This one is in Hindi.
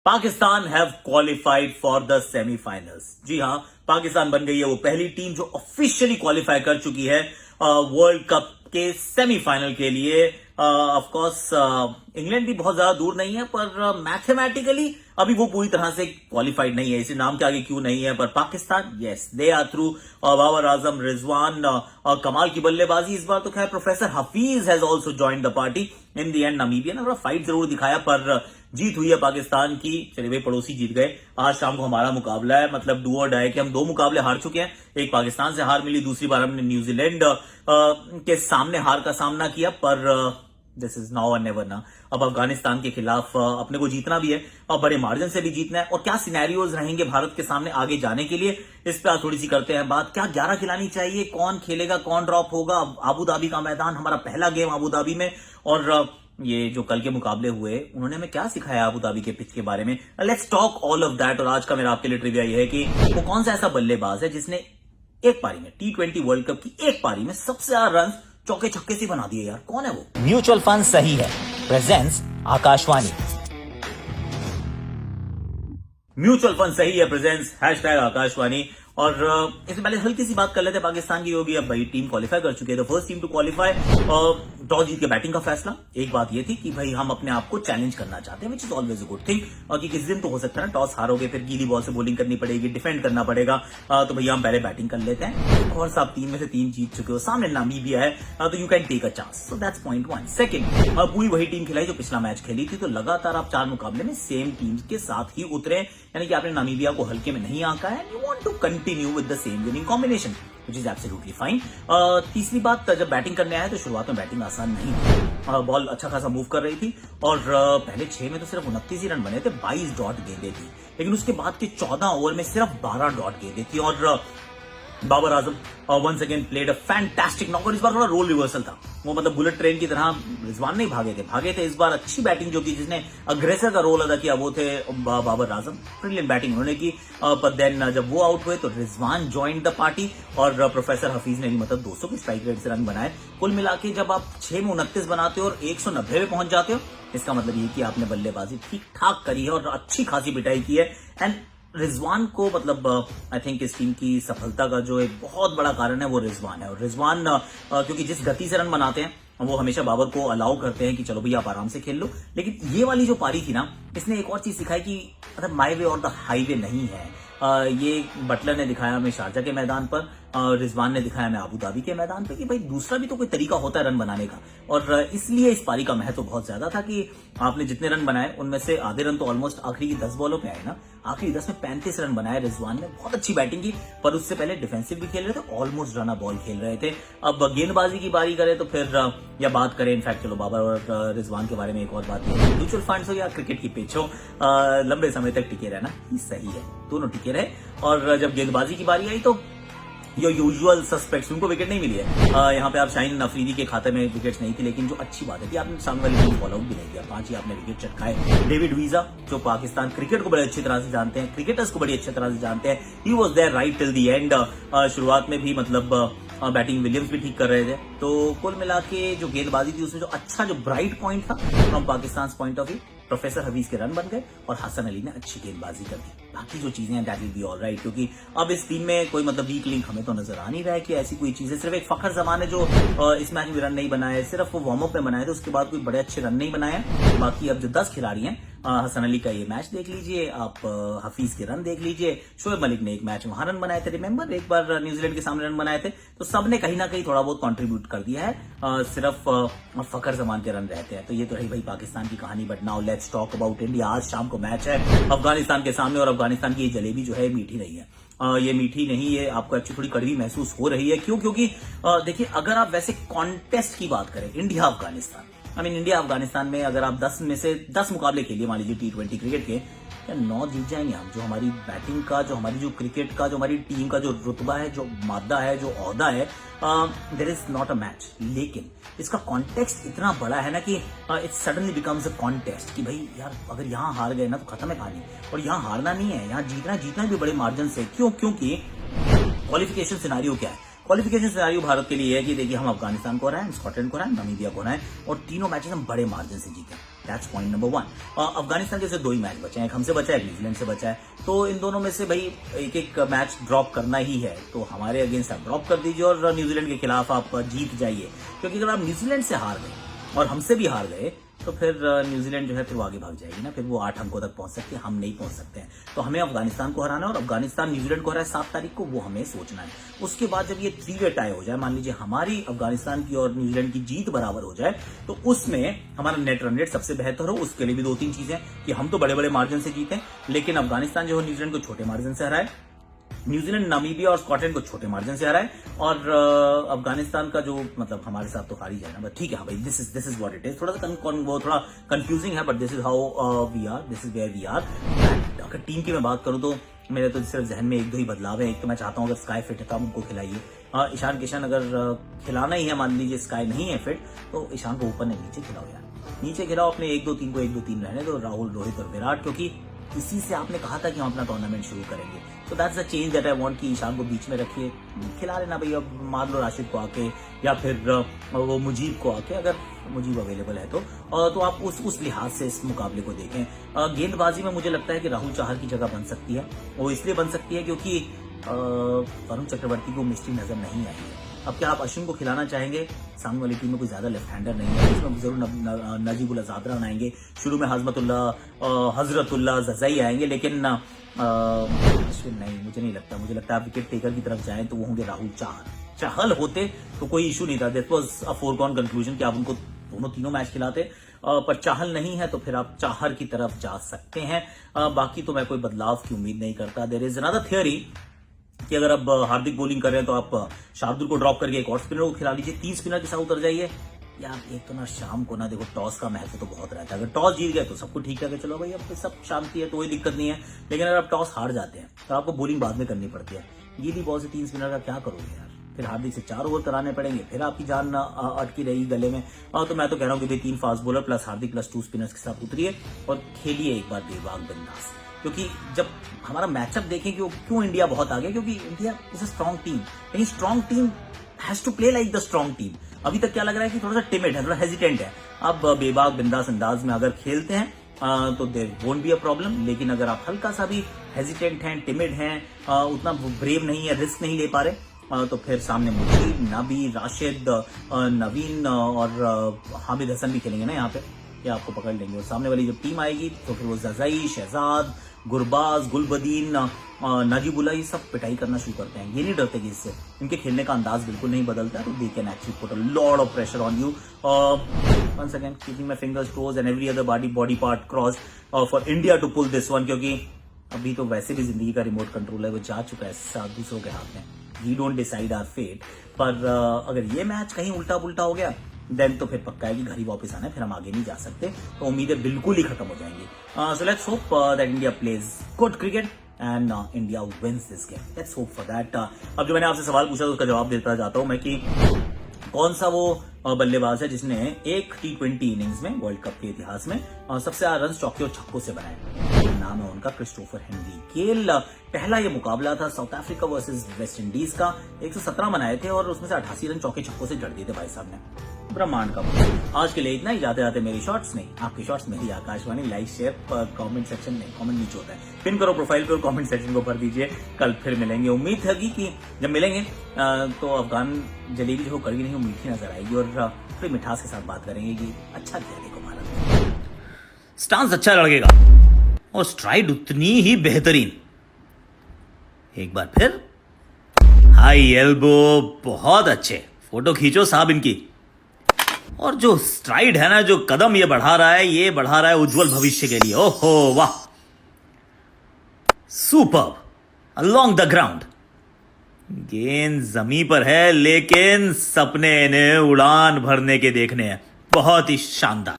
Pakistan have qualified for the semifinals. जी हां, पाकिस्तान बन गई है वो पहली टीम जो ऑफिशियली क्वालिफाई कर चुकी है वर्ल्ड कप के सेमीफाइनल के लिए। ऑफ कोर्स इंग्लैंड भी बहुत ज्यादा दूर नहीं है, पर मैथमेटिकली अभी वो पूरी तरह से क्वालिफाइड नहीं है। इसी नाम के आगे क्यों नहीं है, पर Pakistan yes they are through. Babar Azam, Rizwan, कमाल की बल्लेबाजी इस बार तो खैर professor Hafeez has also joined the party. In the end Namibia ने थोड़ा फाइट जरूर दिखाया, पर जीत हुई है पाकिस्तान की। चलिए भाई, पड़ोसी जीत गए। आज शाम को हमारा मुकाबला है, मतलब डू और डाई के हम 2 मुकाबले हार चुके हैं। एक पाकिस्तान से हार मिली, दूसरी बार हमने न्यूजीलैंड के सामने हार का सामना किया, पर दिस इज नाउ और नेवर ना। अब अफगानिस्तान के खिलाफ अपने को जीतना भी है और बड़े मार्जिन से भी जीतना है। और क्या सिनेरियोज रहेंगे भारत के सामने आगे जाने के लिए, इस पर थोड़ी सी करते हैं बात। क्या 11 खिलानी चाहिए, कौन खेलेगा, कौन ड्रॉप होगा। आबू धाबी का मैदान, हमारा पहला गेम आबू धाबी में, और ये जो कल के मुकाबले हुए उन्होंने हमें क्या सिखाया आबू धाबी के पिच के बारे में। Let's talk all of that. और आज का मेरा आपके लिए ट्रिविया ये है कि वो कौन सा ऐसा बल्लेबाज है जिसने एक पारी में T20 वर्ल्ड कप की एक पारी में सबसे ज्यादा रन चौके छक्के से बना दिए। यार कौन है वो? म्यूचुअल फंड सही है प्रेजेंस आकाशवाणी। म्यूचुअल फंड सही है प्रेजेंस हैशटैग आकाशवाणी। और इससे पहले हल्की सी बात कर लेते हैं पाकिस्तान की। होगी अब भाई टीम क्वालिफाई कर चुकी है, तो first team to qualify. Toss जीत के बैटिंग का फैसला। एक बात ये थी कि भाई हम अपने आप को चैलेंज करना चाहते हैं, which is always a good thing. कि किसी दिन तो हो सकता है ना टॉस हारोगे, फिर गीली बॉल से बॉलिंग करनी पड़ेगी, डिफेंड करना पड़ेगा। तो भैया हम पहले बैटिंग कर लेते हैं। और साहब 3 में से 3 जीत चुके हो, सामने नामीबिया है, तो you can take a chance. So that's point 1। Second, पूरी वही टीम खिलाई जो पिछला मैच खेली थी, तो लगातार आप 4 मुकाबले में सेम टीम के साथ ही उतरे, यानी कि आपने नामीबिया को हल्के में नहीं आंका है। You want to continue with the same winning combination, which is absolutely fine। तीसरी बात, जब बैटिंग करने आए तो शुरुआत में बैटिंग आसान नहीं थी। बॉल अच्छा खासा मूव कर रही थी, और पहले 6 में तो सिर्फ 29 ही रन बने थे, 22 डॉट गेंदें थी। लेकिन उसके बाद के 14 ओवर में सिर्फ 12 डॉट गेंदें थी। और Babar Azam once again played a fantastic knock. और इस बार थोड़ा रोल रिवर्सल था, वो मतलब बुलेट ट्रेन की तरह रिजवान नहीं भागे थे। इस बार अच्छी बैटिंग जो की, जिसने अग्रेसर का रोल अदा किया, वो थे बाबर आजम। ब्रिलियंट बैटिंग उन्होंने की। पर देन जब वो आउट हुए तो रिजवान जॉइंड द पार्टी, और प्रोफेसर हफीज ने भी मतलब 200 की स्ट्राइक रेट से रन बनाए। कुल मिला के जब आप 6 में 29 बनाते हो और 190 में पहुंच जाते हो, इसका मतलब ये कि आपने बल्लेबाजी ठीक ठाक करी है और अच्छी खासी पिटाई की है। एंड रिजवान को मतलब आई थिंक इस टीम की सफलता का जो एक बहुत बड़ा कारण है वो रिजवान है। और रिजवान क्योंकि जिस गति से रन बनाते हैं, वो हमेशा बाबर को अलाउ करते हैं कि चलो भैया आप आराम से खेल लो। लेकिन ये वाली जो पारी थी ना, इसने एक और चीज सिखाई कि मतलब माई वे और द हाईवे नहीं है। ये बटलर ने दिखाया हमें शारजा के मैदान पर, रिजवान ने दिखाया हमें आबू धाबी के मैदान पे कि भाई दूसरा भी तो कोई तरीका होता है रन बनाने का। और इसलिए इस पारी का महत्व बहुत ज्यादा था कि आपने जितने रन बनाए उनमें से आधे रन तो ऑलमोस्ट आखिरी की 10 बॉलों पे आए ना। आखिरी 10 में 35 रन बनाए रिजवान ने, बहुत अच्छी बैटिंग की। पर उससे पहले डिफेंसिव भी खेल रहे थे, ऑलमोस्ट रन बॉल खेल रहे थे। अब गेंदबाजी की बारी करें तो फिर या बात करें, इनफैक्ट चलो बाबर और रिजवान के बारे में एक और बात है, म्यूचुअल फंड्स हो या क्रिकेट की पिच हो, लंबे समय तक टिके रहना ही सही है। दोनों टिके रहे। और जब गेंदबाजी की बारी आई तो यो यूजुअल सस्पेक्ट्स, उनको विकेट नहीं मिली है। यहाँ पे आप शाहीन अफरीदी के खाते में विकेट्स नहीं थी, लेकिन जो अच्छी बात है कि आपने सामने वाली टीम फॉलो आउट भी नहीं किया, 5 ही आपने विकेट चटकाए। डेविड वीजा जो पाकिस्तान क्रिकेट को बड़े अच्छी तरह से जानते हैं, क्रिकेटर्स को बड़ी अच्छी तरह से जानते हैं, he was there right till the end. शुरुआत में भी मतलब बैटिंग विलियम्स भी ठीक कर रहे थे। तो कुल मिला के जो गेंदबाजी थी उसमें जो अच्छा जो ब्राइट पॉइंट था from Pakistan point of view, professor Hafeez के रन बन गए और हसन अली ने अच्छी गेंदबाजी कर दी। बाकी जो चीजें हैं that will be all right, क्योंकि अब इस टीम में कोई मतलब वीक लिंक हमें तो नजर आ नहीं रहा है कि ऐसी कोई चीज है। सिर्फ एक फखर जमान है जो इस मैच में रन नहीं बनाए, सिर्फ वो वार्म अप में बनाए थे, उसके बाद कोई बड़े अच्छे रन नहीं बनाए। बाकी अब जो 10 खिलाड़ी हैं, हसन अली का ये मैच देख लीजिए आप, हफीज के रन देख लीजिए, शोएब मलिक ने एक मैच वहां रन बनाए थे, रिमेंबर एक बार न्यूजीलैंड के सामने रन बनाए थे। तो सबने कहीं ना कहीं थोड़ा बहुत कंट्रीब्यूट कर दिया है, सिर्फ फखर जमान के रन रहते हैं। तो ये तो रही भाई पाकिस्तान की कहानी। But now let's talk about India. आज शाम को मैच है अफगानिस्तान के सामने, और अफगानिस्तान की ये जलेबी जो है मीठी नहीं है। ये मीठी नहीं है, आपको एक्चुअली थोड़ी कड़वी महसूस हो रही है। क्यों? क्योंकि देखिए, अगर आप वैसे कॉन्टेस्ट की बात करें, इंडिया अफगानिस्तान, इंडिया अफगानिस्तान में अगर आप 10 में से 10 मुकाबले खेलिए, मान लीजिए T20 क्रिकेट के, क्या 9 जीत जाएंगे हम। जो हमारी बैटिंग का, जो हमारी जो क्रिकेट का, जो हमारी टीम का जो रुतबा है, जो मादा है, जो ओहदा है, there is not a match. लेकिन इसका कॉन्टेक्स्ट इतना बड़ा है ना कि it suddenly becomes a contest कि भाई यार अगर यहाँ हार गए ना तो खत्म है कहानी। और यहाँ हारना नहीं है, यहाँ जीतना भी बड़े मार्जिन से। क्यों? क्योंकि क्वालिफिकेशन सिनारियो क्या है? क्वालिफिकेशन सिनारियो भारत के लिए है कि देखिए हम अफगानिस्तान को हराएं, स्कॉटलैंड को हराएं, नामीबिया को हराएं, और तीनों मैचेस हम बड़े मार्जिन से जीते। That's point number 1। अफगानिस्तान के से 2 ही मैच बचे हैं, एक हमसे बचा है, एक न्यूजीलैंड से बचा है। तो इन दोनों में से भाई एक एक मैच ड्रॉप करना ही है। तो हमारे अगेंस्ट आप ड्रॉप कर दीजिए और न्यूजीलैंड के खिलाफ आप जीत जाइए, क्योंकि अगर आप न्यूजीलैंड से हार गए और हमसे भी हार गए तो फिर न्यूजीलैंड जो है फिर वो आगे भाग जाएगी ना, फिर वो 8 अंकों तक पहुंच सकती है, हम नहीं पहुंच सकते हैं। तो हमें अफगानिस्तान को हराना है और अफगानिस्तान न्यूजीलैंड को हराए 7 तारीख को, वो हमें सोचना है। उसके बाद जब ये 3 वे टाई हो जाए, मान लीजिए हमारी अफगानिस्तान की और न्यूजीलैंड की जीत बराबर हो जाए, तो उसमें हमारा नेट रन रेट सबसे बेहतर हो। उसके लिए भी 2-3 चीजें कि हम तो बड़े बड़े मार्जिन से जीते, लेकिन अफगानिस्तान जो है न्यूजीलैंड को छोटे मार्जिन से हराए, न्यूजीलैंड नामीबिया और स्कॉटलैंड को छोटे मार्जिन से हराए, और अफगानिस्तान का जो मतलब हमारे साथ तो हार ही जाए ना, बट ठीक है भाई, this is what it is. थोड़ा सा वो थोड़ा कंफ्यूजिंग है, but this is how we are, this is where we are. अगर टीम की मैं बात करूं तो मेरे तो सिर्फ जहन में 1-2 ही बदलाव है। एक तो मैं चाहता हूं अगर स्काई फिट है तो आप उनको खिलाइए। ईशान किशन अगर खिलाना ही है, मान लीजिए स्काई नहीं है फिट, तो ईशान को ऊपर नहीं नीचे खिलाओ यार, नीचे खिलाओ अपने 1-2-3 को 1-2-3 रहने दो, राहुल, रोहित और विराट, क्योंकि इसी से आपने कहा था कि हम अपना टूर्नामेंट शुरू करेंगे। तो that's the change that I want कि ईशान को बीच में रखिए, खिला लेना भाई, अब मार लो राशिद को आके, या फिर वो मुजीब को आके, अगर मुजीब अवेलेबल है तो आप उस लिहाज से इस मुकाबले को देखें। गेंदबाजी में मुझे लगता है कि राहुल चाहर की जगह बन सकती है। वो इसलिए बन सकती है क्योंकि वरुण चक्रवर्ती को मिस्ट्री नजर नहीं आई है। अब क्या आप अश्विन को खिलाना चाहेंगे? सामने वाली टीम में कोई ज्यादा लेफ्ट हैंडर नहीं है, इसमें जरूर नजीबुल्ला जादरान आएंगे, शुरू में हजरतुल्ला जज़ई आएंगे, लेकिन अश्विन नहीं, मुझे नहीं लगता। मुझे लगता है आप विकेट टेकर की तरफ जाएं तो वो होंगे राहुल चाहर। चाहल होते तो कोई इशू नहीं था, that was a foregone conclusion कि आप उनको दोनों तीनों मैच खिलाते, पर चाहल नहीं है तो फिर आप चाहर की तरफ जा सकते हैं। बाकी तो मैं कोई बदलाव की उम्मीद नहीं करता। देयर इज अनदर थियरी कि अगर अब हार्दिक बॉलिंग कर रहे हैं तो आप शार्दुल को ड्रॉप करके एक और स्पिनर को खिला लीजिए, 3 स्पिनर के साथ उतर जाइए। यार एक तो ना शाम को ना देखो टॉस का महत्व तो बहुत रहता है। अगर टॉस जीत गए तो सबको ठीक है कि चलो भाई अब सब शांति है तो कोई दिक्कत नहीं है, लेकिन अगर आप टॉस हार जाते हैं तो आपको बॉलिंग बाद में करनी पड़ती है। गीली बॉल से 3 स्पिनर का क्या करोगे यार? फिर हार्दिक से 4 ओवर कराने पड़ेंगे, फिर आपकी जान अटकी रहेगी गले में। तो मैं तो कह रहा हूँ कि भाई 3 फास्ट बॉलर प्लस हार्दिक प्लस 2 स्पिनर्स के साथ उतरिए और खेलिए एक बार बेबाक बिंदास। क्योंकि जब हमारा मैचअप देखें कि क्यों इंडिया बहुत आगे, क्योंकि India is a strong team, यानी strong team has to play like the strong team. अभी तक क्या लग रहा है कि थोड़ा सा टिमिड है, थोड़ा हेजिटेंट है। अब बेबाक बिंदास अंदाज में अगर खेलते हैं तो there won't be a problem, लेकिन अगर आप हल्का सा भी हेजिटेंट हैं, टिमिड हैं, उतना ब्रेव नहीं है, रिस्क नहीं ले पा रहे, तो फिर सामने मुजीब, नबी, राशिद, नवीन और हामिद हसन भी खेलेंगे ना यहाँ पे, ये आपको पकड़ लेंगे। और सामने वाली जब टीम आएगी तो फिर वो जज़ई, शहजाद, गुरबाज, गुलबदीन, नजीबुल्ला, ये सब पिटाई करना शुरू करते हैं। ये नहीं डरते कि इससे इनके खेलने का अंदाज बिल्कुल नहीं बदलता है, तो they can actually put a lot of pressure on you. Once again keeping my fingers crossed and every other body part cross for India to pull this one, क्योंकि अभी तो वैसे भी जिंदगी का रिमोट कंट्रोल है वो जा चुका है दूसरों के हाथ में। We don't decide our fate, पर अगर ये मैच कहीं उल्टा पुल्टा हो गया देन तो फिर पक्का है कि घर ही वापस आना है, फिर हम आगे नहीं जा सकते, तो उम्मीदें बिल्कुल ही खत्म हो जाएंगी। So let's hope that India plays good cricket and India wins this game, let's hope for that. अब जो मैंने आपसे सवाल पूछा तो उसका जवाब देता जाता हूं मैं कि कौन सा वो बल्लेबाज है जिसने एक T20 इनिंग्स में वर्ल्ड कप के इतिहास में सबसे ज्यादा रन चौके और छक्कों से बनाए? नाम है उनका क्रिस्टोफर हेनरी गेल। पहला ये मुकाबला था south Africa versus West Indies का, 117 बनाए थे और उसमें से 88 रन चौके छक्कों से जड़ दिए थे भाई साहब ने। ब्रह्मांड का। आज के लिए इतना ही। जाते जाते मेरी शॉर्ट्स नहीं, आपकी शॉर्ट्स मेरी Akashvani. Like share comment section में, कमेंट नीचे होता है, पिन करो प्रोफाइल पे और कमेंट सेक्शन को भर दीजिए। कल फिर मिलेंगे। उम्मीद है कि जब मिलेंगे तो अफगान जलेबी जो कड़वी नहीं वो मीठी नजर आएगी और थोड़ी मिठास के साथ बात करेंगे कि अच्छा किया देखो भारत, स्टांस अच्छा लगेगा और स्ट्राइड उतनी ही बेहतरीन। एक बार फिर हाई एल्बो, बहुत अच्छे। फोटो खींचो साहब इनकी। और जो स्ट्राइड है ना, जो कदम ये बढ़ा रहा है, ये बढ़ा रहा है उज्जवल भविष्य के लिए। ओहो वाह, सुपर्ब अलोंग द ग्राउंड। गेंद जमीन पर है लेकिन सपने इन्हें उड़ान भरने के देखने हैं। बहुत ही शानदार।